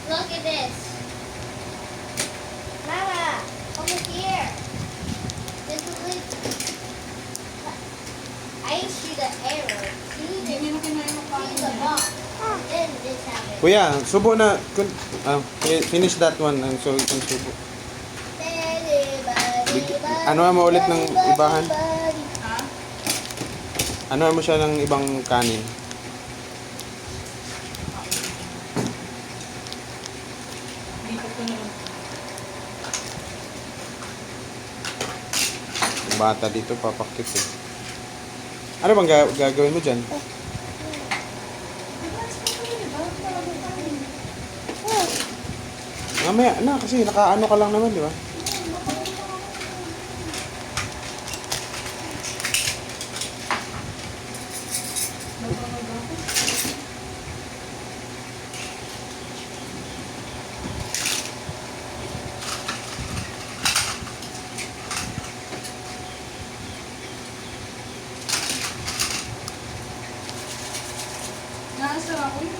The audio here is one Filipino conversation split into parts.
Look at this. Mama, over here. This is like... I see the arrow. See the box. Then this happened. Kuya, subo na. Finish that one and so you can subo. Ano mo ulit ng ibahan? Ano mo siya ng ibang kanin? Yung bata dito papakit eh. Ano bang gagawin mo dyan? Mamaya na kasi nakaano ka lang naman, di ba?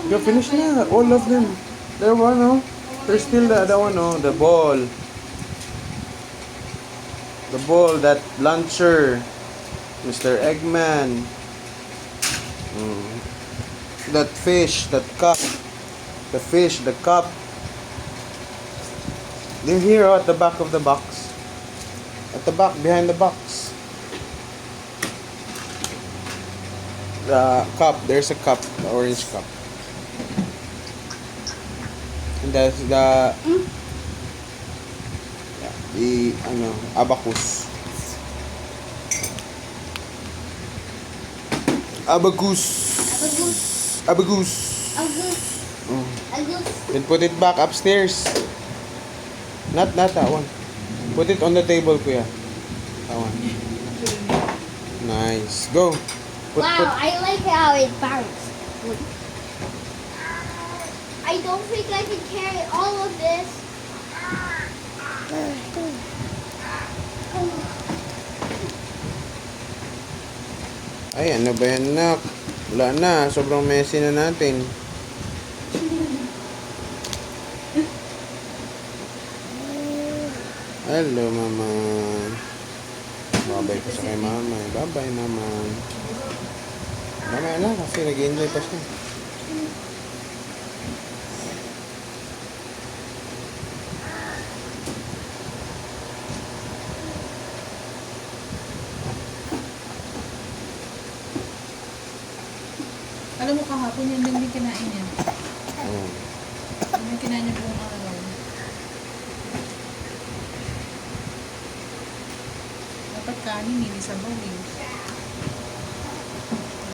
Go finish na. All of them. There one, no? There's still the other one, no? The ball. The ball, that launcher. Mr. Eggman. That fish, that cup. The fish, the cup. They're here at the back of the box. At the back, behind the box. The cup, there's a cup, the orange cup. And that's the abacus. Abacus. Abacus. Then put it back upstairs. Not that one. Put it on the table, kuya. That one. Nice. Go. Wow, I like how it bounced. I don't think I can carry all of this. Ay, ano ba yan, nak? Wala na. Sobrang messy na natin. Hello, mama. Babay ko sa kay mama. Bye-bye, mama. Mamaya na kasi nag-enjoy pa siya. Alam mo kahapon yun din kinain niya. Oh. Yung kinain niya buong araw. Dapat kanin, hindi sabaw eh.